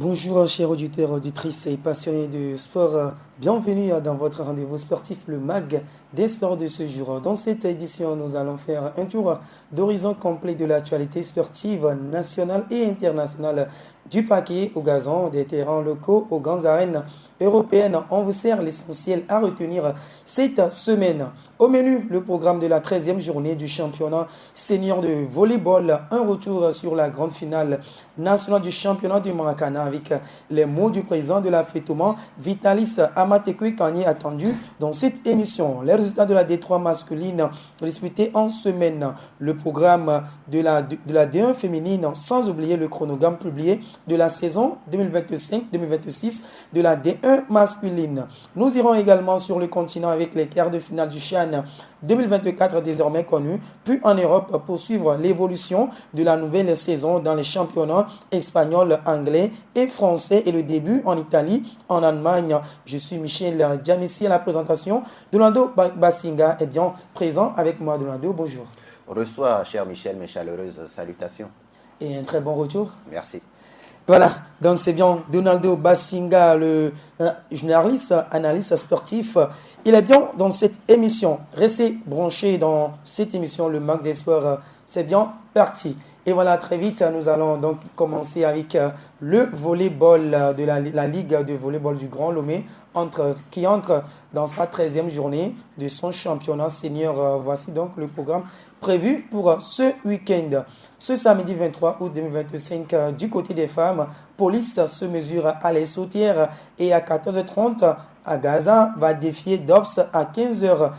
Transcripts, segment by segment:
Bonjour chers auditeurs, auditrices et passionnés de sport. Bienvenue dans votre rendez-vous sportif, le MAG des sports de ce jour. Dans cette édition, nous allons faire un tour d'horizon complet de l'actualité sportive nationale et internationale, du paquet au gazon, des terrains locaux aux grandes arènes européennes. On vous sert l'essentiel à retenir cette semaine. Au menu, le programme de la 13e journée du championnat senior de volleyball, un retour sur la grande finale nationale du championnat du Maracana avec les mots du président de la FETOMA, Vitalis Amatekwe Kanye, attendu dans cette émission. Les résultats de la D3 masculine disputée en semaine, le programme de la D1 féminine, sans oublier le chronogramme publié de la saison 2025-2026 de la D1 masculine. Nous irons également sur le continent avec les quarts de finale du CHAN 2024 désormais connu, puis en Europe pour suivre l'évolution de la nouvelle saison dans les championnats espagnol, anglais et français et le début en Italie, en Allemagne. Je suis Michel Djamissi à la présentation. Donaldo Basinga est bien présent avec moi. Donaldo, bonjour. Reçois, cher Michel, mes chaleureuses salutations. Et un très bon retour. Merci. Voilà, donc c'est bien Donaldo Basinga, le journaliste, analyste sportif. Il est bien dans cette émission. Restez branchés dans cette émission, le MAG des sports. C'est bien parti. Et voilà, très vite, nous allons donc commencer avec le volleyball de la Ligue de volleyball du Grand Lomé qui entre dans sa 13e journée de son championnat senior. Voici donc le programme prévu pour ce week-end. Ce samedi 23 août 2025, du côté des femmes, Police se mesure à Les Sautières et à 14h30 à Gaza va défier Dobbs à 15h30.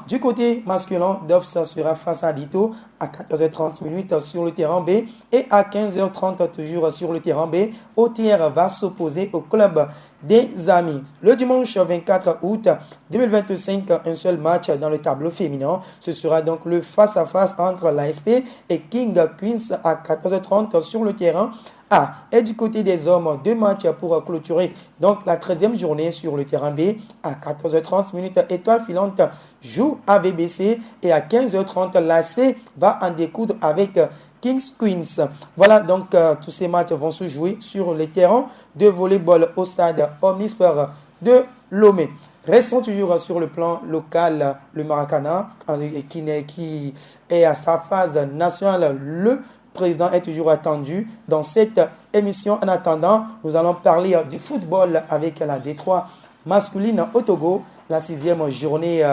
Du côté masculin, Dobbs sera face à Lito à 14h30 sur le terrain B et à 15h30 toujours sur le terrain B. OTR va s'opposer au club des Amis. Le dimanche 24 août 2025, un seul match dans le tableau féminin. Ce sera donc le face-à-face entre l'ASP et King Queens à 14h30 sur le terrain A. Et du côté des hommes, deux matchs pour clôturer donc la 13e journée sur le terrain B. À 14h30, Étoile Filante joue à VBC et à 15h30, l'AC va en découdre avec Kings Queens. Voilà, donc tous ces matchs vont se jouer sur les terrains de volleyball au stade Omnisport de Lomé. Restons toujours sur le plan local, le Maracana, qui est à sa phase nationale. Le président est toujours attendu dans cette émission. En attendant, nous allons parler du football avec la D3 masculine au Togo. La 6e journée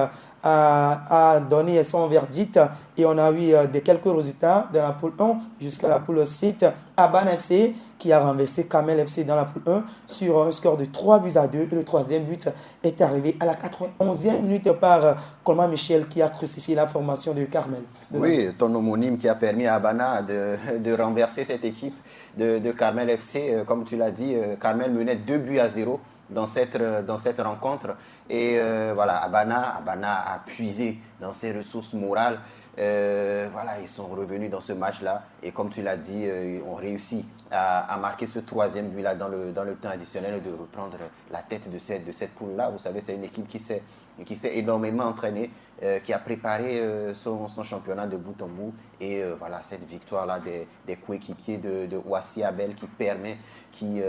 a donné son verdict et on a eu quelques résultats de la poule 1 jusqu'à la poule 7. Abana FC qui a renversé Kamel FC dans la poule 1 sur un score de 3-2. Et le troisième but est arrivé à la 91e minute par Colman Michel qui a crucifié la formation de Carmel. Oui, ton homonyme qui a permis à Abana de renverser cette équipe de Carmel FC. Comme tu l'as dit, Carmel menait 2-0 dans cette rencontre. Et voilà, Abana a puisé dans ses ressources morales. Voilà, ils sont revenus dans ce match-là. Et comme tu l'as dit, ont réussi à marquer ce troisième but-là dans le temps additionnel et de reprendre la tête de cette poule-là. Vous savez, c'est une équipe qui s'est énormément entraînée, qui a préparé son championnat de bout en bout. Et voilà, cette victoire-là des coéquipiers de Ouassi Abel qui permet qui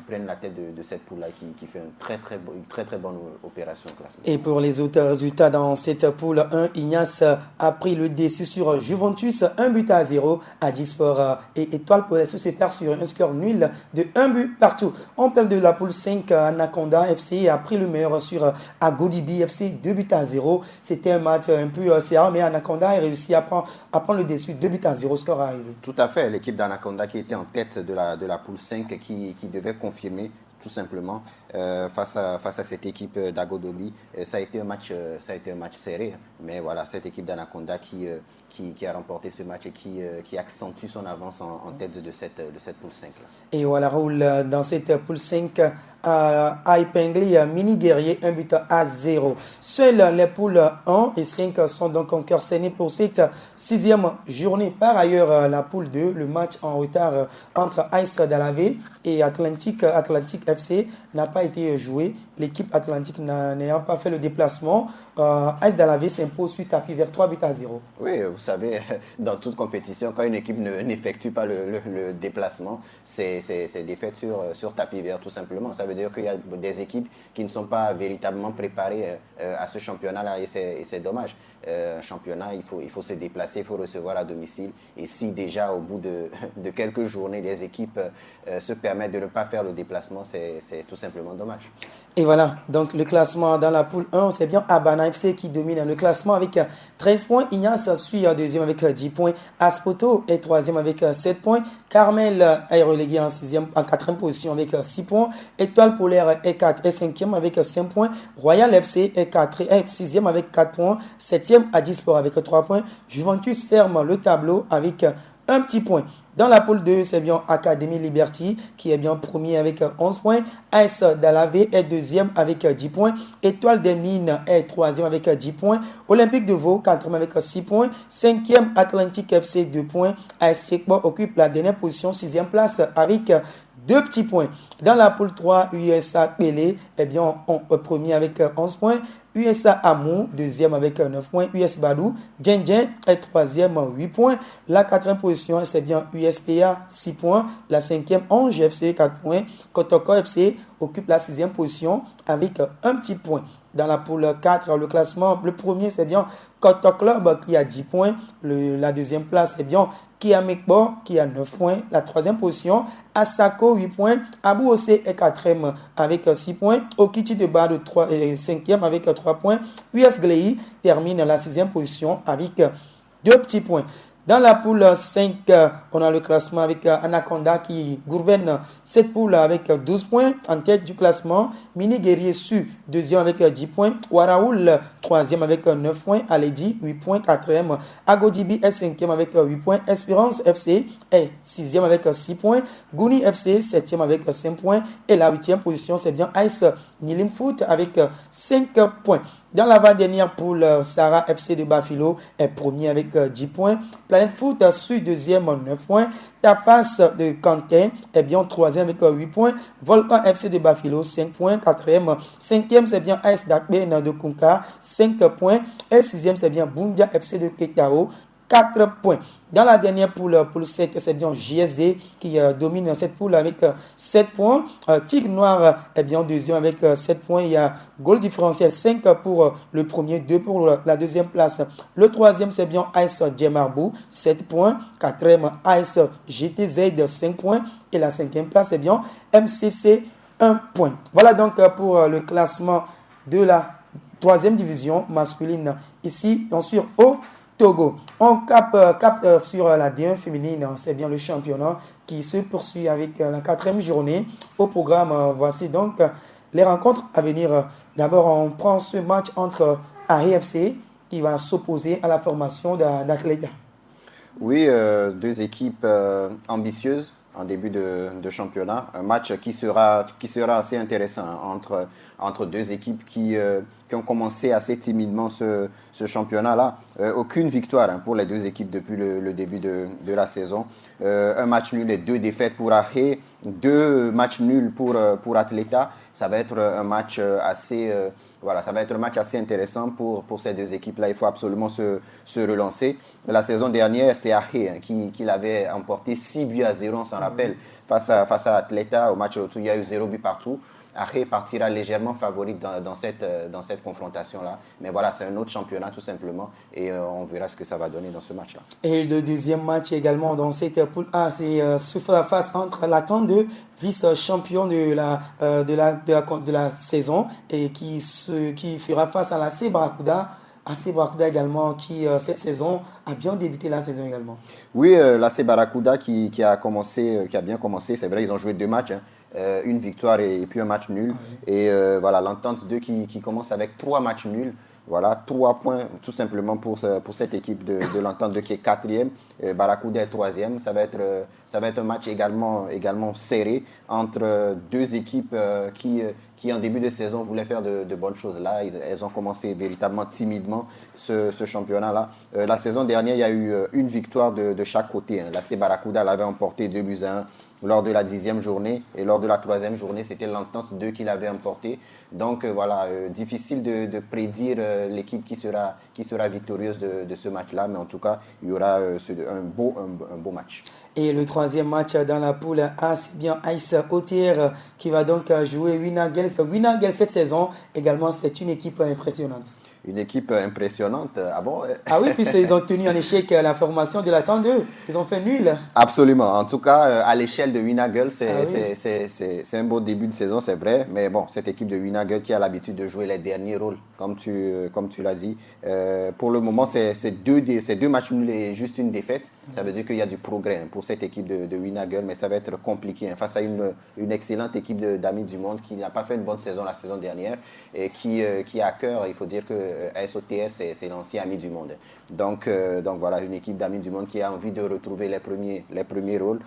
prennent la tête de cette poule-là, qui fait une très très bonne opération classement. Et pour les autres résultats dans cette poule 1, Ignace a pris le dessus sur Juventus, 1-0 à Disport et Étoile Polesso se perd sur un score nul de 1 but partout. On parle de la poule 5, Anaconda FC a pris le meilleur sur Agodibi FC, 2-0. C'était un match un peu serré, mais Anaconda a réussi à prendre le dessus, 2-0, score arrivé. Tout à fait, l'équipe d'Anaconda qui était en tête de la poule 5 qui devait confirmer tout simplement face à cette équipe d'Agodobi. Ça a été un match serré, mais voilà, cette équipe d'Anaconda qui a remporté ce match et qui accentue son avance en tête de cette poule 5 là. Et voilà, Raoul, dans cette poule 5 a épinglé Mini Guerrier 1-0. Seules les poules 1 et 5 sont donc encore scellées pour cette 6e journée. Par ailleurs, la poule 2, le match en retard entre Ice Dalavé et Atlantique FC n'a pas été joué. L'équipe atlantique n'ayant pas fait le déplacement, AS Dalavé s'impose suite à vers 3 buts à 0. Oui, vous savez, dans toute compétition, quand une équipe n'effectue pas le déplacement, c'est défaite sur tapis vert, tout simplement. Ça veut dire qu'il y a des équipes qui ne sont pas véritablement préparées à ce championnat-là et c'est dommage. Un championnat, il faut se déplacer, il faut recevoir à domicile. Et si déjà, au bout de quelques journées, les équipes se permettent de ne pas faire le déplacement, c'est tout simplement dommage. Et voilà, donc le classement dans la poule 1, c'est bien Abana FC qui domine le classement avec 13 points. Ignace suit deuxième avec 10 points. Aspoto est troisième avec 7 points. Carmel est relégué en quatrième position avec 6 points. Étoile Polaire est cinquième avec 5 points. Royal FC est sixième avec 4 points. Septième Adisport avec 3 points. Juventus ferme le tableau avec un petit point. Dans la poule 2, c'est bien Académie Liberty qui est bien premier avec 11 points. AS Dalavé est deuxième avec 10 points. Étoile des Mines est troisième avec 10 points. Olympique de Vaud, quatrième avec 6 points. Cinquième Atlantique FC, 2 points. AS Sekbo occupe la dernière position, sixième place avec 2 petits points. Dans la poule 3, USA Pelé est bien premier avec 11 points. USA Amou, deuxième avec 9 points. US Badou, Djendjen est troisième, 8 points. La quatrième position, c'est bien USPA, 6 points. La cinquième, Ange FC, 4 points. Kotoko FC occupe la sixième position avec un petit point. Dans la poule 4, le classement, le premier, c'est bien Koto Club qui a 10 points. La deuxième place, c'est bien Kiamekbo qui a 9 points. La troisième position, Asako 8 points. Abou Ossé est quatrième avec 6 points. Okichi de Bad 5e avec 3 points. US Glei termine la sixième position avec 2 petits points. Dans la poule 5, on a le classement avec Anaconda qui gouverne cette poule avec 12 points en tête du classement. Mini Guerrier Su, deuxième avec 10 points. Waraoul, troisième avec 9 points. Aledi, 8 points, quatrième. Agodibi est cinquième avec 8 points. Espérance FC est sixième avec 6 points. Gouni FC, septième avec 5 points. Et la huitième position, c'est bien Ice Nilim Foot avec 5 points. Dans l'avant-dernière poule, Sarah FC de Bafilo est premier avec 10 points. Planète Foot suit deuxième 9 points. Tafas de Canquin est bien troisième avec 8 points. Volcan FC de Bafilo, 5 points. Quatrième. Cinquième, c'est bien AS Dakben de Kunka, 5 points. Et sixième, c'est bien Bundia FC de Kekao, 4 points. Dans la dernière poule 7, c'est bien JSD qui domine cette poule avec 7 points. Tigre Noir est bien deuxième avec 7 points. Il y a goal différentiel 5 pour le premier, 2 pour la deuxième place. Le troisième, c'est bien AS Djemarbou, 7 points. Quatrième, AS GTZ, 5 points. Et la cinquième place, c'est bien MCC, 1 point. Voilà donc pour le classement de la troisième division masculine ici, ensuite au Togo. On capte sur la D1 féminine, c'est bien le championnat qui se poursuit avec la quatrième journée. Au programme, voici donc les rencontres à venir. D'abord, on prend ce match entre AFC qui va s'opposer à la formation d'Athleta. Oui, deux équipes ambitieuses en début de championnat. Un match qui sera assez intéressant entre deux équipes qui ont commencé assez timidement ce championnat-là. Aucune victoire pour les deux équipes depuis le début de la saison. Un match nul et 2 défaites pour Ahé, 2 matchs nuls pour Athleta. Ça va être un match assez intéressant pour ces deux équipes-là. Il faut absolument se relancer. La saison dernière, c'est Ahé qui l'avait emporté 6-0, on s'en rappelle, face à Athleta. Au match retour, il y a eu 0 but partout. Ahé partira légèrement favori dans cette confrontation-là. Mais voilà, c'est un autre championnat tout simplement. Et on verra ce que ça va donner dans ce match-là. Et le deuxième match également dans cette poule A, c'est la face entre l'attente de vice-champion de la saison et qui fera face à la Sebarakuda. AC Barakuda également qui cette saison a bien débuté la saison également. Oui, la Barakuda qui a bien commencé. C'est vrai, ils ont joué 2 matchs. Une victoire et puis un match nul. Et voilà, l'entente 2 qui commence avec 3 matchs nuls. Voilà, 3 points tout simplement pour cette équipe de l'entente 2 qui est 4e. Barakuda est 3e. Ça va être un match également serré entre deux équipes qui en début de saison voulaient faire de bonnes choses là. Elles ont commencé véritablement timidement ce championnat-là. La saison dernière, il y a eu une victoire de chaque côté. La Barakuda l'avait emporté 2-1. lors de la 10e journée. Et lors de la 3e journée, c'était l'Entente 2 qui l'avait emporté. Donc voilà, difficile de prédire l'équipe qui sera victorieuse de ce match-là. Mais en tout cas, il y aura un beau match. Et le troisième match dans la poule A, c'est bien Ice Otier qui va donc jouer Winagels. Winagels cette saison, également, c'est une équipe impressionnante. Une équipe impressionnante. Ah bon? Ah oui, puisqu'ils ont tenu en échec la formation de la Tente 2. Ils ont fait nul. Absolument. En tout cas, à l'échelle de Winagel, c'est un beau début de saison, c'est vrai. Mais bon, cette équipe de Winagel qui a l'habitude de jouer les derniers rôles, comme tu l'as dit. Pour le moment, c'est deux matchs nuls et juste une défaite. Ça veut dire qu'il y a du progrès pour cette équipe de Winagel, mais ça va être compliqué face à une excellente équipe d'Amis du Monde qui n'a pas fait une bonne saison la saison dernière et qui a à cœur, il faut dire que SOTR, c'est l'ancien Ami du Monde. Donc voilà, une équipe d'Amis du Monde qui a envie de retrouver les premiers rôles.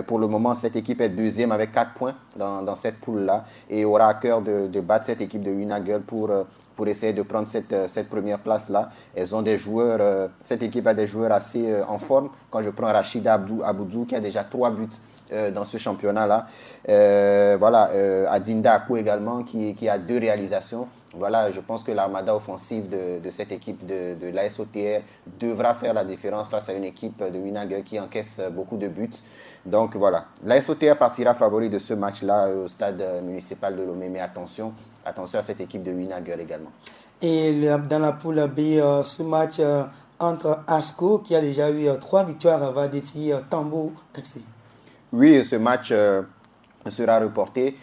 Pour le moment, cette équipe est deuxième avec 4 points dans cette poule-là et aura à cœur de battre cette équipe de Winagel pour essayer de prendre cette première place-là. Elles ont des joueurs, cette équipe a des joueurs assez en forme. Quand je prends Rachida Aboudou qui a déjà 3 buts dans ce championnat-là. Adinda Akou également qui a 2 réalisations. Voilà, je pense que l'armada offensive de cette équipe de l'ASOTR devra faire la différence face à une équipe de Winagel qui encaisse beaucoup de buts. Donc voilà, l'ASOTR partira favori de ce match-là au stade municipal de Lomé. Mais attention à cette équipe de Winagel également. Et dans la poule B, ce match entre ASCO, qui a déjà eu 3 victoires, va défier Tambo FC. Oui, ce match sera reporté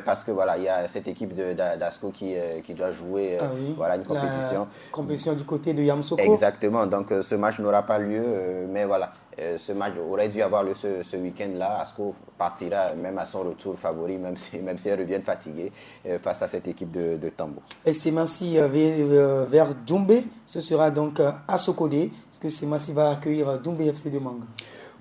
parce que voilà, il y a cette équipe d'Asco qui doit jouer une compétition. La compétition du côté de Yamoussoukro. Exactement, donc ce match n'aura pas lieu, mais voilà, ce match aurait dû avoir lieu ce week-end-là. Asco partira même à son retour favori, même si elle revient fatiguée face à cette équipe de Tambo. Et Semassi vers Doumbé, ce sera donc à Sokodé. Est-ce que Semassi va accueillir Doumbé FC de Manga?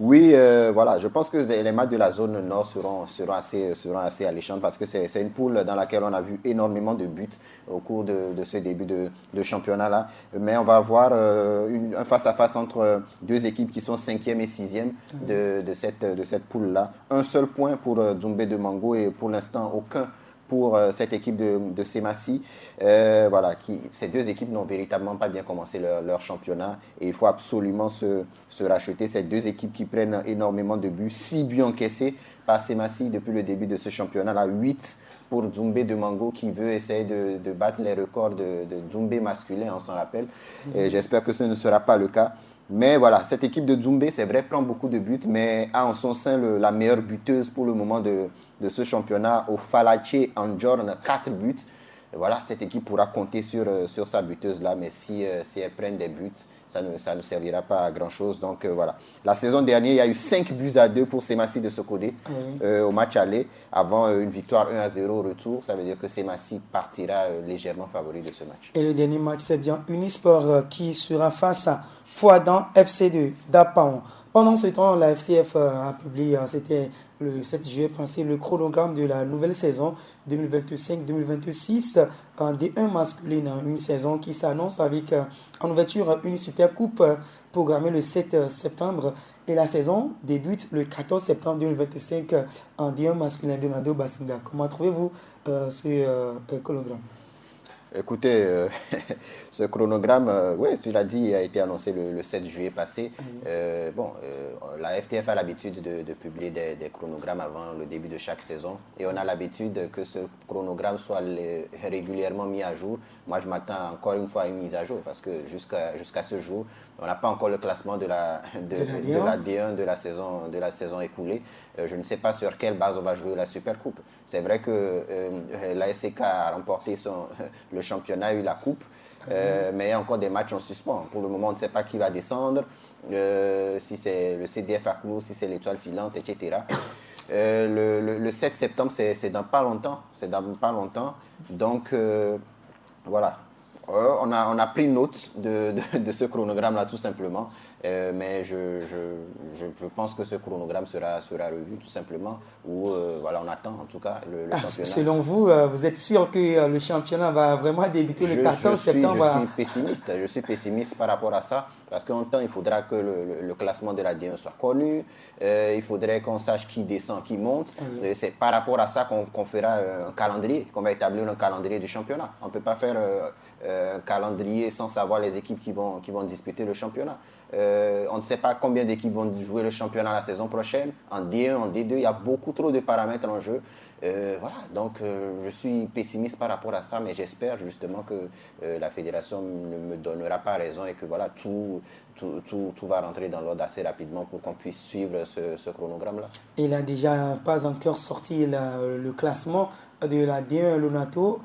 Oui, voilà, je pense que les matchs de la zone nord seront assez alléchants parce que c'est une poule dans laquelle on a vu énormément de buts au cours de ce début de championnat-là. Mais on va avoir un face-à-face entre 2 équipes qui sont 5e et 6e de cette poule-là. Un seul point pour Doumbé de Mango et pour l'instant aucun pour cette équipe de Semassi. Ces 2 équipes n'ont véritablement pas bien commencé leur championnat et il faut absolument se racheter. Ces 2 équipes qui prennent énormément de buts, 6 buts encaissés par Semassi depuis le début de ce championnat-là, 8 pour Doumbé de Mango qui veut essayer de battre les records de Doumbé masculin, on s'en rappelle. Et j'espère que ce ne sera pas le cas. Mais voilà, cette équipe de Doumbé, c'est vrai, prend beaucoup de buts, mais a en son sein la meilleure buteuse pour le moment de ce championnat, au Falache Anjorn, 4 buts. Et voilà, cette équipe pourra compter sur sa buteuse-là, mais si elle prend des buts, ça ne servira pas à grand-chose. Donc voilà. La saison dernière, il y a eu 5-2 pour Semassi de Sokodé au match aller, avant une victoire 1-0 au retour. Ça veut dire que Semassi partira légèrement favori de ce match. Et le dernier match, c'est bien Unisport qui sera face à Fouadan FC2 d'Apaon. Pendant ce temps, la FTF a publié, c'était le 7 juillet passé, le chronogramme de la nouvelle saison 2025-2026 en D1 masculine. Une saison qui s'annonce avec en ouverture une super coupe programmée le 7 septembre. Et la saison débute le 14 septembre 2025 en D1 masculin de Nado Basinga. Comment trouvez-vous ce chronogramme? Écoutez, ce chronogramme, oui, tu l'as dit, a été annoncé le 7 juillet passé. La FTF a l'habitude de publier des chronogrammes avant le début de chaque saison. Et on a l'habitude que ce chronogramme soit régulièrement mis à jour. Moi, je m'attends encore une fois à une mise à jour parce que jusqu'à ce jour, on n'a pas encore le classement de la D1 de la saison écoulée. Je ne sais pas sur quelle base on va jouer la Supercoupe. C'est vrai que la SCK a remporté le championnat, a eu la coupe, mais il y a encore des matchs en suspens. Pour le moment, on ne sait pas qui va descendre, si c'est le CDF à Clou, si c'est l'Étoile filante, etc. Le 7 septembre, c'est dans pas longtemps. Donc, voilà. On a pris note de ce chronogramme-là, tout simplement. Mais je pense que ce chronogramme sera revu, tout simplement. Ou voilà, on attend en tout cas le championnat. Selon vous, vous êtes sûr que le championnat va vraiment débuter le 14 septembre? Je suis pessimiste par rapport à ça. Parce qu'en temps, il faudra que le classement de la D1 soit connu. Il faudrait qu'on sache qui descend, qui monte. C'est par rapport à ça qu'on fera un calendrier, qu'on va établir un calendrier du championnat. On ne peut pas faire un calendrier sans savoir les équipes qui vont disputer le championnat. On ne sait pas combien d'équipes vont jouer le championnat la saison prochaine. En D1, en D2, il y a beaucoup trop de paramètres en jeu. Voilà, donc je suis pessimiste par rapport à ça, mais j'espère justement que la fédération ne me donnera pas raison et que voilà, tout va rentrer dans l'ordre assez rapidement pour qu'on puisse suivre ce chronogramme-là. Il n'a déjà pas encore sorti le classement de la D1 Lonato.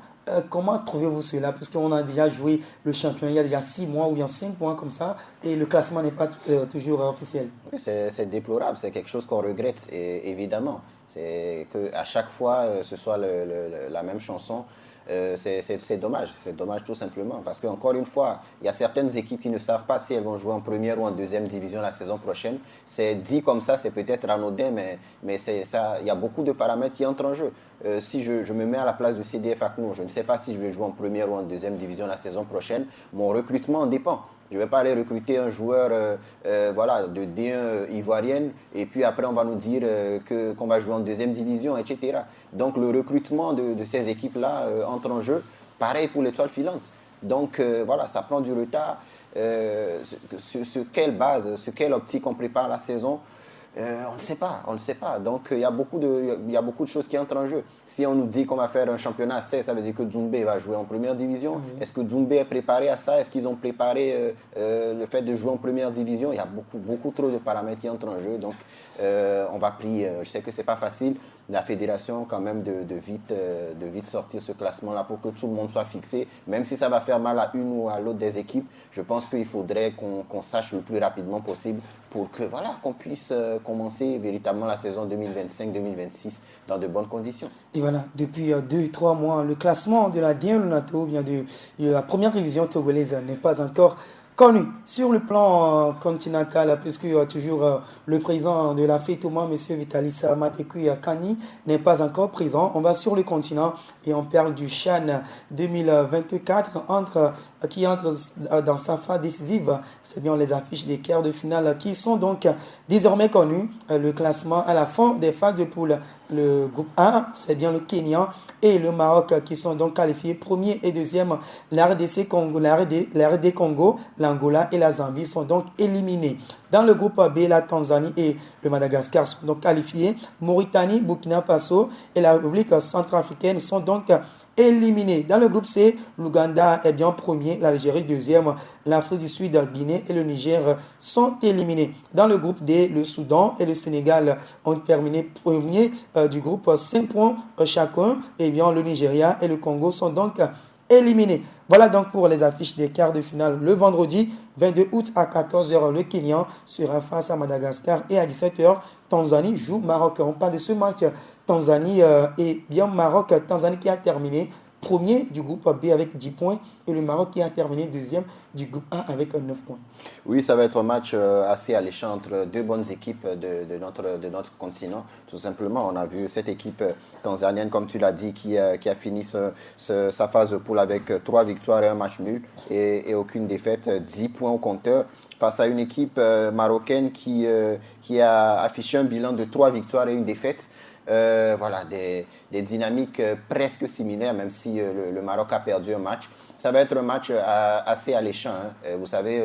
Comment trouvez-vous cela? Puisqu'on a déjà joué le championnat il y a déjà 6 mois ou il y a 5 mois comme ça et le classement n'est pas toujours officiel. Oui, c'est déplorable, c'est quelque chose qu'on regrette, et évidemment. C'est qu'à chaque fois, ce soit la même chanson. C'est dommage tout simplement, parce qu'encore une fois, il y a certaines équipes qui ne savent pas si elles vont jouer en première ou en deuxième division la saison prochaine. C'est dit comme ça, c'est peut-être anodin, mais ça, il y a beaucoup de paramètres qui entrent en jeu. Si je me mets à la place du CDF Aknour, je ne sais pas si je vais jouer en première ou en deuxième division la saison prochaine, mon recrutement en dépend. Je ne vais pas aller recruter un joueur de D1 ivoirienne et puis après on va nous dire qu'on va jouer en deuxième division, etc. Donc le recrutement de ces équipes-là entre en jeu. Pareil pour l'étoile filante. Donc voilà, ça prend du retard. Sur quelle base, sur quelle optique on prépare la saison? On ne sait pas. Donc, il y a beaucoup de choses qui entrent en jeu. Si on nous dit qu'on va faire un championnat à 16, ça veut dire que Doumbé va jouer en première division. Est-ce que Doumbé est préparé à ça? Est-ce qu'ils ont préparé le fait de jouer en première division? Il y a beaucoup trop de paramètres qui entrent en jeu. Donc, on va prier. Je sais que ce n'est pas facile. La fédération, quand même, de vite sortir ce classement-là pour que tout le monde soit fixé. Même si ça va faire mal à une ou à l'autre des équipes, je pense qu'il faudrait qu'on sache le plus rapidement possible pour que qu'on puisse commencer véritablement la saison 2025-2026 dans de bonnes conditions. Et voilà, depuis 2-3 mois, le classement de la D1 Lonato, bien de la première division togolaise n'est pas encore connu sur le plan continental, puisque toujours le président de la FETOMA, M. Vitalis Matekui Kani, n'est pas encore présent. On va sur le continent et on parle du CHAN 2024 qui entre dans sa phase décisive. C'est bien les affiches des quarts de finale qui sont donc désormais connues. Le classement à la fin des phases de poule. Le groupe 1, c'est bien le Kenya et le Maroc qui sont donc qualifiés premier et deuxième. La RDC Congo, la RD Congo, l'Angola et la Zambie sont donc éliminés. Dans le groupe B, la Tanzanie et le Madagascar sont donc qualifiés. Mauritanie, Burkina Faso et la République centrafricaine sont donc éliminés. Dans le groupe C, l'Ouganda est bien premier, l'Algérie deuxième, l'Afrique du Sud, Guinée et le Niger sont éliminés. Dans le groupe D, le Soudan et le Sénégal ont terminé premier du groupe, 5 points chacun. Et bien le Nigeria et le Congo sont donc éliminés. Voilà donc pour les affiches des quarts de finale. Le vendredi 22 août à 14h, le Kenya sera face à Madagascar et à 17h, Tanzanie joue Maroc. On parle de ce match Tanzanie et bien Maroc-Tanzanie qui a terminé premier du groupe B avec 10 points et le Maroc qui a terminé deuxième du groupe A avec 9 points. Oui, ça va être un match assez alléchant entre deux bonnes équipes de notre continent. Tout simplement, on a vu cette équipe tanzanienne, comme tu l'as dit, qui a fini sa phase de poule avec 3 victoires et un match nul et aucune défaite, 10 points au compteur, face à une équipe marocaine qui a affiché un bilan de 3 victoires et une défaite. Voilà, des dynamiques presque similaires, même si le Maroc a perdu un match. Ça va être un match assez alléchant. Hein. Vous savez,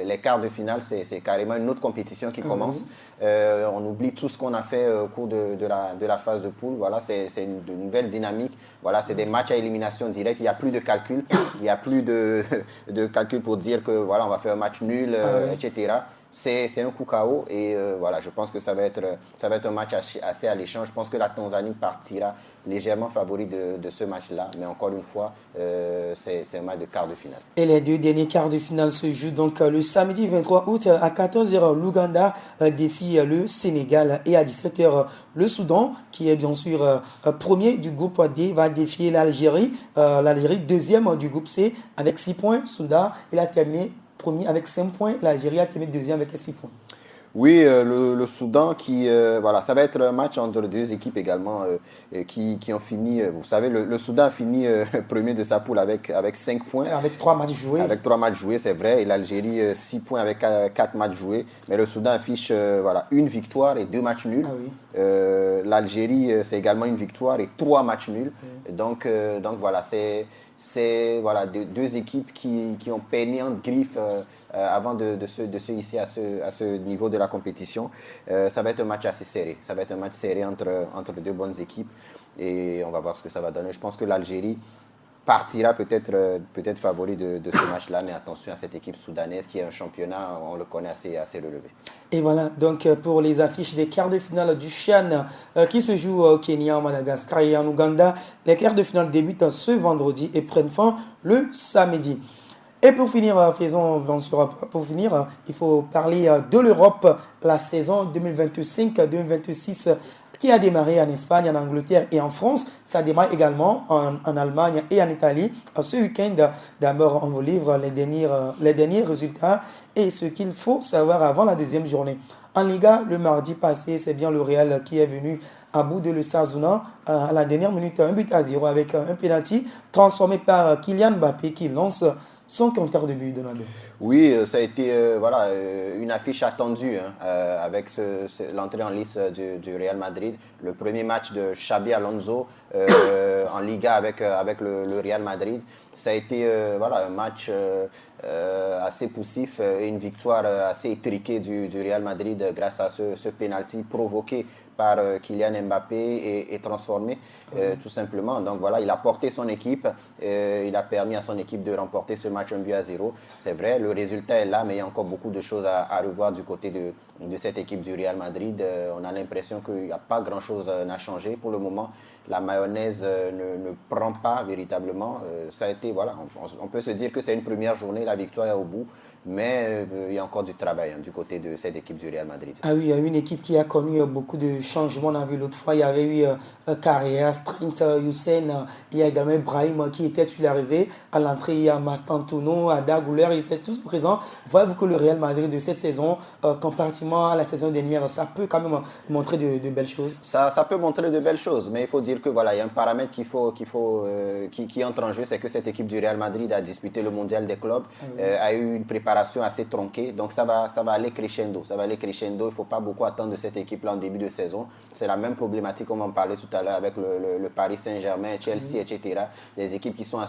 les quarts de finale, c'est carrément une autre compétition qui commence. On oublie tout ce qu'on a fait au cours de la phase de poule. Voilà, c'est une nouvelle dynamique. Voilà, c'est des matchs à élimination directe. Il n'y a plus de calcul. Il n'y a plus de calcul pour dire que voilà, on va faire un match nul, etc. c'est un coup KO et voilà, je pense que ça va être un match assez alléchant. Je pense que la Tanzanie partira légèrement favori de ce match-là, mais encore une fois, c'est un match de quart de finale. Et les deux derniers quarts de finale se jouent donc le samedi 23 août à 14h. L'Ouganda défie le Sénégal et à 17h, le Soudan, qui est bien sûr premier du groupe D, va défier l'Algérie. L'Algérie, deuxième du groupe C avec 6 points. Soudan, il a terminé premier avec 5 points. L'Algérie a terminé deuxième avec 6 points. Oui, le Soudan voilà, ça va être un match entre deux équipes également qui ont fini, vous savez, le Soudan a fini premier de sa poule avec 5 points. Avec 3 matchs joués. Avec 3 matchs joués, c'est vrai, et l'Algérie 6 points avec 4 matchs joués. Mais le Soudan affiche voilà, une victoire et 2 matchs nuls. Ah oui. L'Algérie, c'est également une victoire et 3 matchs nuls. Donc voilà, c'est voilà, deux équipes qui ont peiné en griffe avant de se hisser à ce niveau de la compétition. Ça va être un match assez serré. Ça va être un match serré entre deux bonnes équipes et on va voir ce que ça va donner. Je pense que l'Algérie partira peut-être favori de ce match-là, mais attention à cette équipe soudanaise qui est un championnat, on le connaît assez relevé. Et voilà, donc pour les affiches des quarts de finale du CHAN qui se jouent au Kenya, au Madagascar et en Ouganda, les quarts de finale débutent ce vendredi et prennent fin le samedi. Et pour finir, il faut parler de l'Europe, la saison 2025-2026 qui a démarré en Espagne, en Angleterre et en France. Ça démarre également en Allemagne et en Italie. Ce week-end, d'abord, on vous livre les derniers résultats et ce qu'il faut savoir avant la deuxième journée. En Liga, le mardi passé, c'est bien le Real qui est venu à bout de l'Osasuna à la dernière minute, 1-0 avec un penalty transformé par Kylian Mbappé qui lance son compteur de but, Donald. Oui, ça a été voilà, une affiche attendue avec l'entrée en lice du Real Madrid. Le premier match de Xabi Alonso en Liga avec le Real Madrid. Ça a été voilà, un match assez poussif et une victoire assez étriquée du Real Madrid grâce à ce penalty provoqué par Kylian Mbappé et transformé tout simplement. Donc voilà, il a porté son équipe, il a permis à son équipe de remporter ce match 1-0. C'est vrai, le résultat est là, mais il y a encore beaucoup de choses à revoir du côté de cette équipe du Real Madrid. On a l'impression qu'il n'y a pas grand-chose à changer pour le moment. La mayonnaise ne prend pas véritablement. Ça a été, voilà, on peut se dire que c'est une première journée, la victoire est au bout. Mais il y a encore du travail du côté de cette équipe du Real Madrid. Ah oui, il y a une équipe qui a connu beaucoup de changements. On a vu l'autre fois, il y avait eu Carrière, Trent, Hussein, il y a également Brahim qui était titularisé. À l'entrée, il y a Mastantuono, Ada Güler, ils étaient tous présents. Voyez-vous que le Real Madrid de cette saison, comparativement à la saison dernière, ça peut quand même montrer de belles choses. Ça peut montrer de belles choses, mais il faut dire que voilà, il y a un paramètre qui entre en jeu, c'est que cette équipe du Real Madrid a disputé le mondial des clubs, a eu une préparation assez tronquée, donc ça va aller crescendo. Ça va aller crescendo. Il ne faut pas beaucoup attendre de cette équipe-là en début de saison. C'est la même problématique qu'on en parlait tout à l'heure avec le Paris Saint-Germain, Chelsea, etc. Les équipes qui sont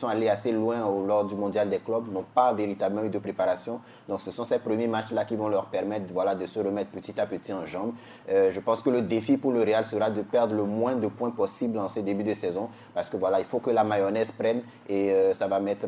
allées assez loin lors du mondial des clubs n'ont pas véritablement eu de préparation. Donc ce sont ces premiers matchs-là qui vont leur permettre voilà, de se remettre petit à petit en jambes. Je pense que le défi pour le Real sera de perdre le moins de points possible en ces débuts de saison parce que voilà, il faut que la mayonnaise prenne et ça va mettre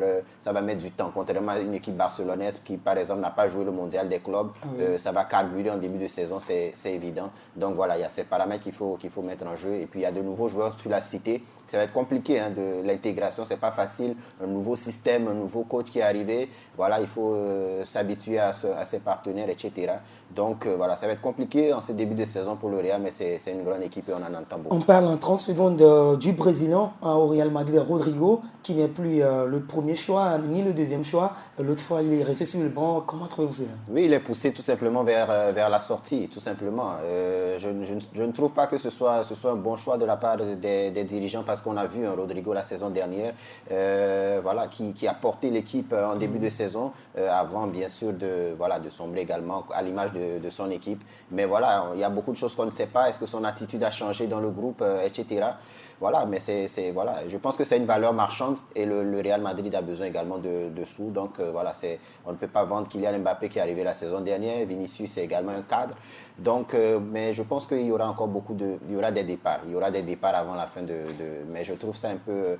du temps. Contrairement à une équipe barcelonaise qui, par exemple, n'a pas joué le mondial des clubs, ça va carburer en début de saison, c'est évident. Donc voilà, il y a ces paramètres qu'il faut mettre en jeu. Et puis il y a de nouveaux joueurs, tu l'as cité. Ça va être compliqué de l'intégration, c'est pas facile. Un nouveau système, un nouveau coach qui est arrivé. Voilà, il faut s'habituer à ses partenaires, etc. Donc voilà, ça va être compliqué en ce début de saison pour le Real, mais c'est une grande équipe et on en entend beaucoup. On parle en 30 secondes du Brésilien au Real Madrid, Rodrigo, qui n'est plus le premier choix ni le deuxième choix. L'autre fois, il est resté sur le banc. Comment trouvez-vous cela? Oui, il est poussé tout simplement vers la sortie, tout simplement. Je ne trouve pas que ce soit un bon choix de la part des dirigeants parce qu'on a vu Rodrigo la saison dernière, voilà, qui a porté l'équipe en début de saison, avant bien sûr de sombrer également à l'image de son équipe. Mais voilà, il y a beaucoup de choses qu'on ne sait pas. Est-ce que son attitude a changé dans le groupe, etc. Voilà, mais voilà, je pense que c'est une valeur marchande et le Real Madrid a besoin également de sous. Donc voilà, c'est On ne peut pas vendre Kylian Mbappé qui est arrivé la saison dernière. Vinicius, c'est également un cadre. Donc, mais je pense qu'il y aura encore il y aura des départs. Il y aura des départs avant la fin mais je trouve ça un peu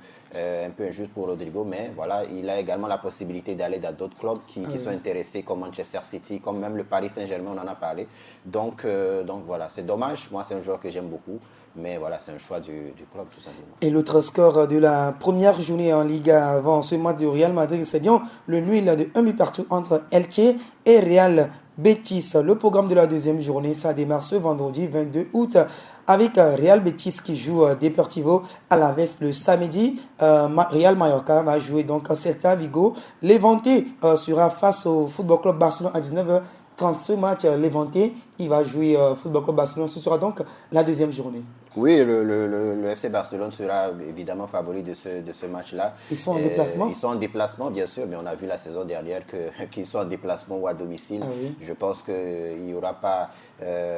injuste pour Rodrigo. Mais voilà, il a également la possibilité d'aller dans d'autres clubs qui sont intéressés, comme Manchester City, comme même le Paris Saint-Germain, on en a parlé. Donc voilà, c'est dommage. Moi, c'est un joueur que j'aime beaucoup. Mais voilà, c'est un choix du club, tout simplement. Et l'autre score de la première journée en Liga avant ce match du Real Madrid, c'est bien le nul de 1 but partout entre Elche et Real Betis. Le programme de la deuxième journée, ça démarre ce vendredi 22 août avec Real Betis qui joue Deportivo Alaves le samedi. Real Mallorca va jouer donc Celta Vigo. Levante sera face au Football Club Barcelone à 19h30. Ce match, Levante, il va jouer Football Club Barcelone. Ce sera donc la deuxième journée. Oui, le FC Barcelone sera évidemment favori de ce match-là. Ils sont en déplacement? Ils sont en déplacement, bien sûr, mais on a vu la saison dernière qu'ils sont en déplacement ou à domicile. Ah oui. Je pense qu'il n'y aura pas...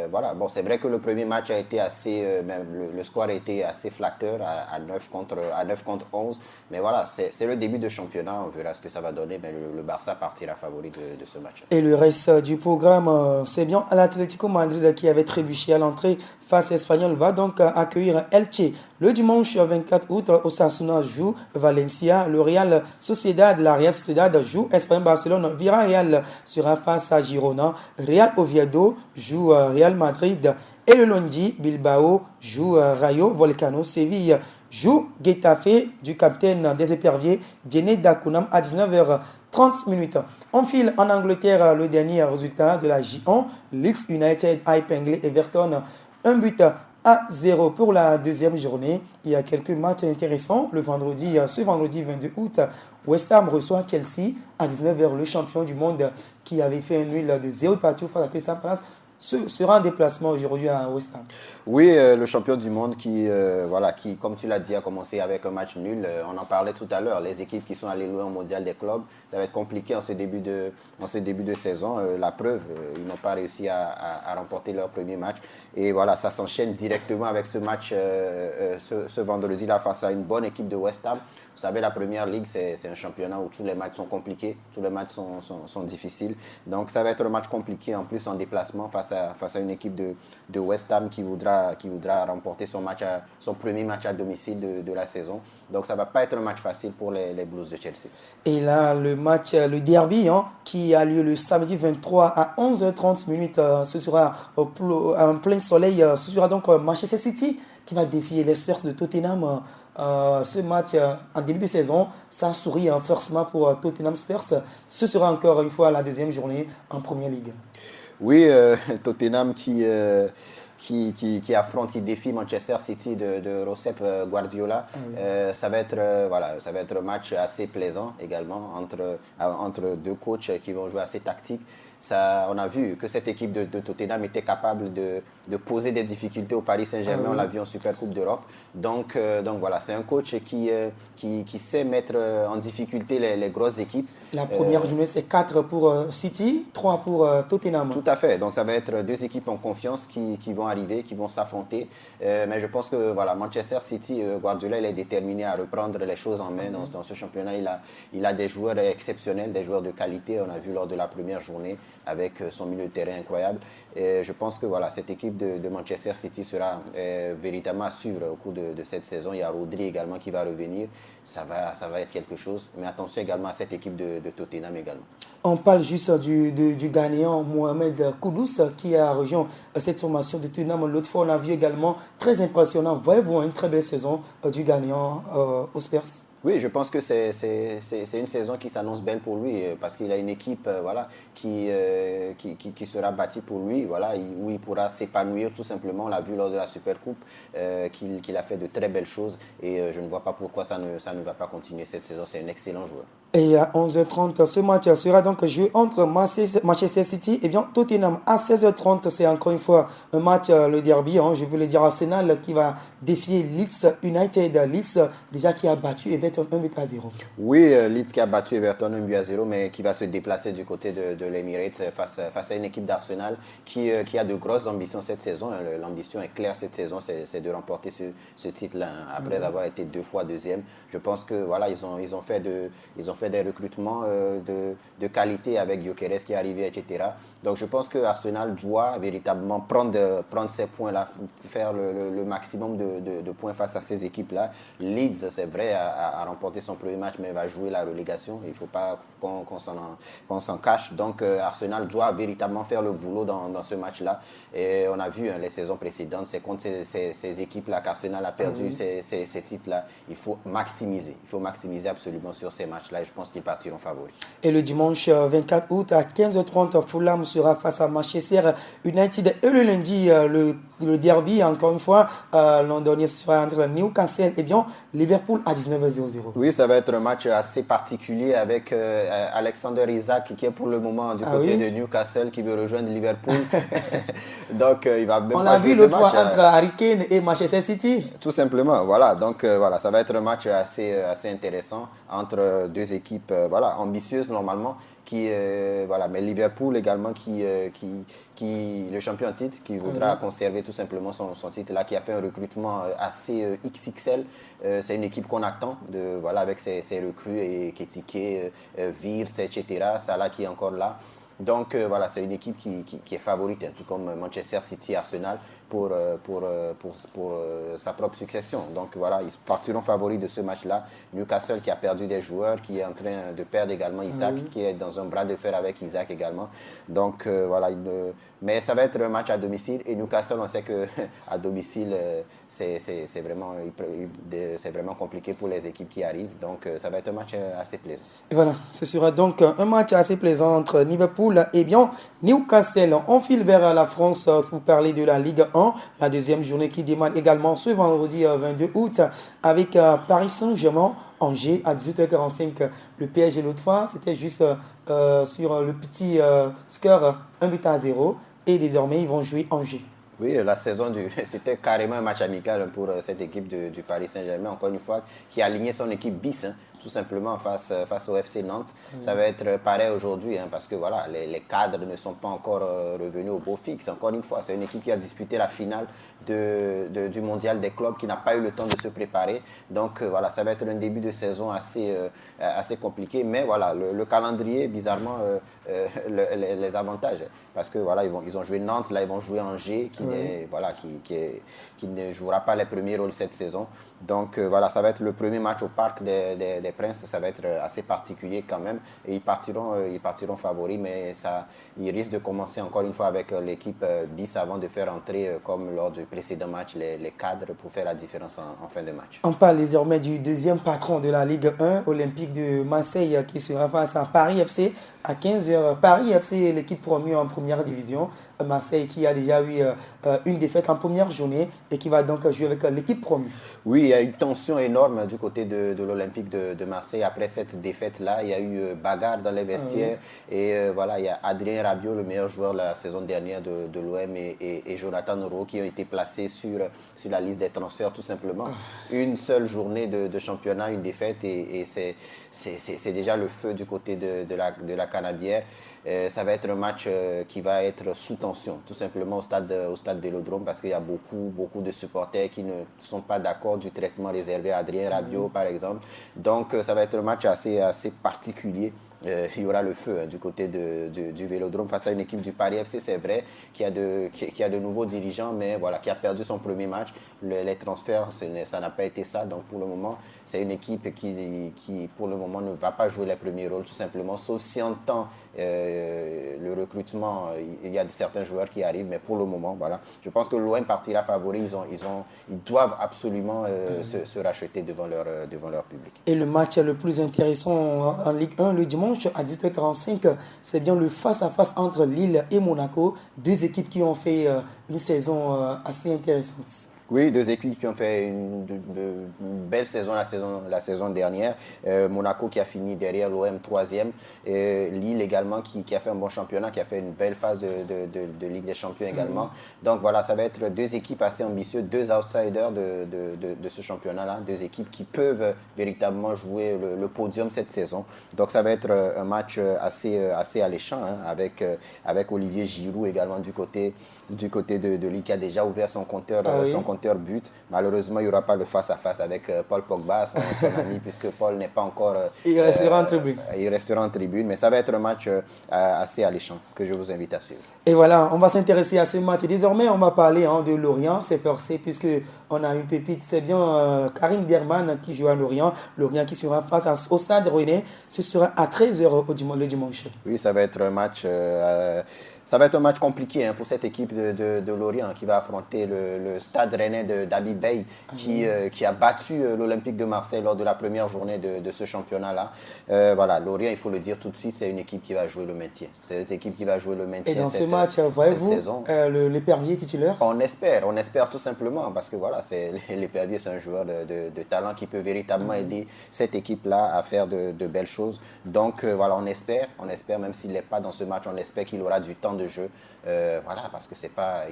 voilà, bon, c'est vrai que le premier match a été assez... le score a été assez flatteur à 9 contre 11. Mais voilà, c'est le début de championnat, on verra ce que ça va donner, mais le Barça partira favori de ce match. Et le reste du programme, c'est bien l'Atlético Madrid qui avait trébuché à l'entrée face à Espanyol va donc accueillir Elche. Le dimanche 24 août, Osasuna joue Valencia. Le Real Sociedad, la Real Sociedad joue Espagne Barcelone. Villarreal sera face à Girona. Real Oviedo joue Real Madrid. Et le lundi, Bilbao joue Rayo Volcano. Séville joue Getafe du capitaine des éperviers, Djene Dakunam, à 19h30. On file en Angleterre le dernier résultat de la J1. Leeds United a épinglé Everton 1-0 pour la deuxième journée. Il y a quelques matchs intéressants. Ce vendredi 22 août, West Ham reçoit Chelsea à 19h. Le champion du monde qui avait fait un nul de 0 partout face à Crystal Palace sera en déplacement aujourd'hui à West Ham. Oui, le champion du monde qui, comme tu l'as dit, a commencé avec un match nul. On en parlait tout à l'heure. Les équipes qui sont allées loin au mondial des clubs, ça va être compliqué en ce début de saison. La preuve, ils n'ont pas réussi à remporter leur premier match. Et voilà, ça s'enchaîne directement avec ce match ce vendredi-là face à une bonne équipe de West Ham. Vous savez, la première ligue, c'est un championnat où tous les matchs sont compliqués, tous les matchs sont difficiles. Donc, ça va être un match compliqué en plus en déplacement face à une équipe de West Ham qui voudra remporter son premier match à domicile de la saison. Donc, ça ne va pas être un match facile pour les Blues de Chelsea. Et là, le derby qui a lieu le samedi 23 à 11h30, ce sera en plein soleil. Ce sera donc Manchester City qui va défier les Spurs de Tottenham. Ce match en début de saison, ça sourit forcément pour Tottenham Spurs. Ce sera encore une fois la deuxième journée en Première Ligue. Oui, Tottenham qui défie Manchester City de Josep Guardiola. Ça va être un match assez plaisant également entre deux coachs qui vont jouer assez tactique. On a vu que cette équipe de Tottenham était capable de poser des difficultés au Paris Saint-Germain. On l'a vu en Super Coupe d'Europe. Donc voilà, c'est un coach qui sait mettre en difficulté les grosses équipes. La première journée, c'est 4 pour City, 3 pour Tottenham. Tout à fait. Donc ça va être deux équipes en confiance qui vont arriver, qui vont s'affronter. Mais je pense que voilà, Manchester City, Guardiola, il est déterminé à reprendre les choses en main dans ce championnat. Il a des joueurs exceptionnels, des joueurs de qualité. On a vu lors de la première journée avec son milieu de terrain incroyable. Et je pense que voilà, cette équipe de Manchester City sera véritablement à suivre au cours de cette saison. Il y a Rodri également qui va revenir. Ça va être quelque chose. Mais attention également à cette équipe de Tottenham également. On parle juste du Ghanéen Mohamed Kudus qui a rejoint cette formation de Tottenham. L'autre fois, on a vu également très impressionnant. Voyez-vous une très belle saison du Ghanéen aux Spurs? Oui, je pense que c'est une saison qui s'annonce belle pour lui parce qu'il a une équipe qui sera bâtie pour lui, où il pourra s'épanouir tout simplement. On l'a vu lors de la Super Coupe qu'il a fait de très belles choses et je ne vois pas pourquoi ça ne va pas continuer cette saison. C'est un excellent joueur. Et à 11h30, ce match sera donc joué entre Manchester City et bien Tottenham. À 16h30, c'est encore une fois un match, le derby, je veux le dire, Arsenal qui va défier Leeds United. Leeds, déjà qui a battu Everton 1-0. Oui, Leeds qui a battu Everton 1-0, mais qui va se déplacer du côté de l'Emirates face à une équipe d'Arsenal qui a de grosses ambitions cette saison. L'ambition est claire cette saison, c'est de remporter ce titre-là après avoir été 2 fois deuxième. Je pense que voilà, ils ont fait fait des recrutements de qualité avec Gyökeres qui est arrivé, etc. Donc je pense que Arsenal doit véritablement prendre ces points-là, faire le maximum de points face à ces équipes-là. Leeds, c'est vrai, a remporté son premier match, mais va jouer la relégation. Il ne faut pas qu'on s'en cache. Donc Arsenal doit véritablement faire le boulot dans ce match-là. Et on a vu les saisons précédentes, c'est contre ces équipes-là qu'Arsenal a perdu ces titres-là. Il faut maximiser. Il faut maximiser absolument sur ces matchs-là. Et je pense qu'ils partiront favoris. Et le dimanche 24 août à 15h30, Fulham sera face à Manchester United. Et le lundi, le derby, encore une fois, londonien sera entre Newcastle et bien Liverpool à 19h00. Oui, ça va être un match assez particulier avec Alexander Isak qui est pour le moment du côté de Newcastle qui veut rejoindre Liverpool. Donc, il va même on pas l'a vu jouer l'autre fois entre Harry Kane et Manchester City. Tout simplement, voilà. Donc, voilà, ça va être un match assez intéressant entre deux équipes ambitieuses normalement. Mais Liverpool également qui le champion en titre, qui voudra conserver tout simplement son titre là, qui a fait un recrutement assez XXL. C'est une équipe qu'on attend avec ses recrues et Ketike, Wirtz, etc. Salah qui est encore là. Donc c'est une équipe qui est favorite, tout comme Manchester City, Arsenal, pour sa propre succession. Donc voilà, ils partiront favoris de ce match-là. Newcastle qui a perdu des joueurs, qui est en train de perdre également Isaac, qui est dans un bras de fer avec Isaac également. Donc mais ça va être un match à domicile et Newcastle, on sait qu'à domicile, c'est vraiment compliqué pour les équipes qui arrivent. Donc ça va être un match assez plaisant. Et voilà, ce sera donc un match assez plaisant entre Liverpool et bien Newcastle. On file vers la France pour parler de la Ligue 1. La deuxième journée qui démarre également ce vendredi 22 août avec Paris Saint-Germain, Angers à 18h45. Le PSG l'autre fois, c'était juste sur le petit score 1-0 et désormais ils vont jouer Angers. Oui, la saison c'était carrément un match amical pour cette équipe du Paris Saint-Germain, encore une fois, qui a aligné son équipe bis, tout simplement face au FC Nantes. Ça va être pareil aujourd'hui, parce que voilà, les cadres ne sont pas encore revenus au beau fixe. Encore une fois, c'est une équipe qui a disputé la finale du mondial des clubs, qui n'a pas eu le temps de se préparer. Donc voilà, ça va être un début de saison assez compliqué, mais voilà, le calendrier, bizarrement, les avantages, parce que voilà, ils ont joué Nantes, là ils vont jouer Angers, qui ne jouera pas les premiers rôles cette saison. Donc voilà, ça va être le premier match au Parc des Princes, ça va être assez particulier quand même. Et ils partiront favoris, mais ils risquent de commencer encore une fois avec l'équipe bis avant de faire entrer, comme lors du précédent match, les cadres pour faire la différence en fin de match. On parle désormais du deuxième patron de la Ligue 1, Olympique de Marseille, qui sera face à Paris FC à 15h. Paris FC, l'équipe promue en première division. Marseille qui a déjà eu une défaite en première journée et qui va donc jouer avec l'équipe promue. Oui, il y a une tension énorme du côté de l'Olympique de Marseille. Après cette défaite-là, il y a eu bagarre dans les vestiaires. Et il y a Adrien Rabiot, le meilleur joueur de la saison dernière de l'OM, et Jonathan Rowe qui ont été placés sur la liste des transferts, tout simplement. Une seule journée de championnat, une défaite, et c'est déjà le feu du côté de la Canabière. Ça va être un match qui va être sous tension, tout simplement au stade Vélodrome, parce qu'il y a beaucoup de supporters qui ne sont pas d'accord du traitement réservé à Adrien Rabiot, par exemple. Donc, ça va être un match assez particulier. Il y aura le feu du côté du Vélodrome face à une équipe du Paris FC, c'est vrai, qui a de nouveaux dirigeants, mais voilà, qui a perdu son premier match. Les transferts, ça n'a pas été ça. Donc pour le moment, c'est une équipe qui pour le moment ne va pas jouer les premiers rôles, tout simplement, sauf si en temps le recrutement, il y a certains joueurs qui arrivent, mais pour le moment, voilà. Je pense que l'OM partira favori. Ils doivent absolument se racheter devant leur public. Et le match le plus intéressant en Ligue 1 le dimanche à 18h45, c'est bien le face-à-face entre Lille et Monaco, deux équipes qui ont fait une saison assez intéressante. Oui, deux équipes qui ont fait une belle saison la saison dernière. Monaco qui a fini derrière l'OM 3e. Lille également qui a fait un bon championnat, qui a fait une belle phase de Ligue des Champions également. Donc voilà, ça va être deux équipes assez ambitieuses, deux outsiders de ce championnat-là, deux équipes qui peuvent véritablement jouer le podium cette saison. Donc ça va être un match assez alléchant, avec Olivier Giroud également du côté de Lille qui a déjà ouvert son compteur compteur but. Malheureusement, il n'y aura pas le face-à-face avec Paul Pogba, son ami, puisque Paul n'est pas encore... il restera en tribune. Il restera en tribune, mais ça va être un match assez alléchant que je vous invite à suivre. Et voilà, on va s'intéresser à ce match. Désormais, on va parler de Lorient, c'est forcé, puisqu'on a une pépite, c'est bien Karim Bierman qui joue à Lorient. Lorient qui sera face au Stade Rennais. Ce sera à 13h le dimanche. Oui, ça va être un match... ça va être un match compliqué pour cette équipe de Lorient qui va affronter le Stade Rennais d'Habib Beye qui a battu l'Olympique de Marseille lors de la première journée de ce championnat-là. Voilà, Lorient, il faut le dire tout de suite, c'est une équipe qui va jouer le maintien. C'est une équipe qui va jouer le maintien. Et dans ce match, voyez-vous l'épervier titulaire? On espère tout simplement parce que voilà, l'épervier, c'est un joueur de talent qui peut véritablement aider cette équipe-là à faire de belles choses. Donc voilà, on espère, même s'il n'est pas dans ce match, on espère qu'il aura du temps de jeu, voilà, parce que c'est pas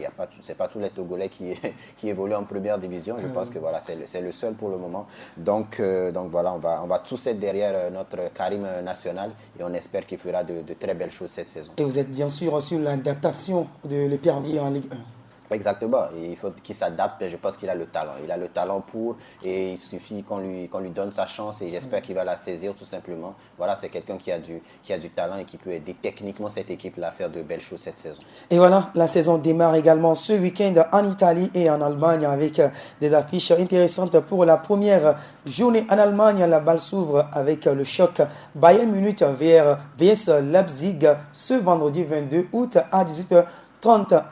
tous les Togolais qui évoluent en première division. Je pense que voilà, c'est le seul pour le moment. Donc voilà, on va tous être derrière notre Karim national et on espère qu'il fera de très belles choses cette saison. Et vous êtes bien sûr sur l'adaptation de l'épervier en Ligue 1. Exactement, il faut qu'il s'adapte, mais je pense qu'il a le talent. Il a le talent et il suffit qu'on lui donne sa chance et j'espère qu'il va la saisir tout simplement. Voilà, c'est quelqu'un qui a du talent et qui peut aider techniquement cette équipe-là à faire de belles choses cette saison. Et voilà, la saison démarre également ce week-end en Italie et en Allemagne avec des affiches intéressantes pour la première journée en Allemagne. La balle s'ouvre avec le choc Bayern Munich vs Leipzig ce vendredi 22 août à 18h30.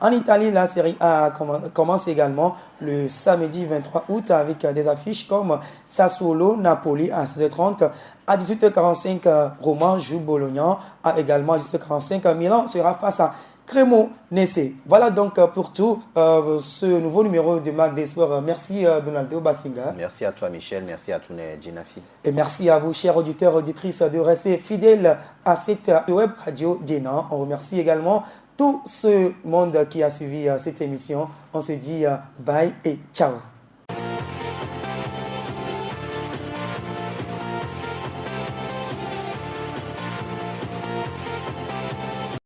En Italie, la Série A commence également le samedi 23 août avec des affiches comme Sassuolo-Napoli à 16h30. À 18h45, Roma joue Bologna. Également à 18h45, Milan sera face à Cremonese. Voilà donc pour tout ce nouveau numéro de Mag des Sports. Merci Donaldo Basinga. Merci à toi Michel, merci à tous les Djinafi. Et merci à vous chers auditeurs, auditrices de rester fidèles à cette web radio Djena. On remercie également tout ce monde qui a suivi cette émission. On se dit bye et ciao.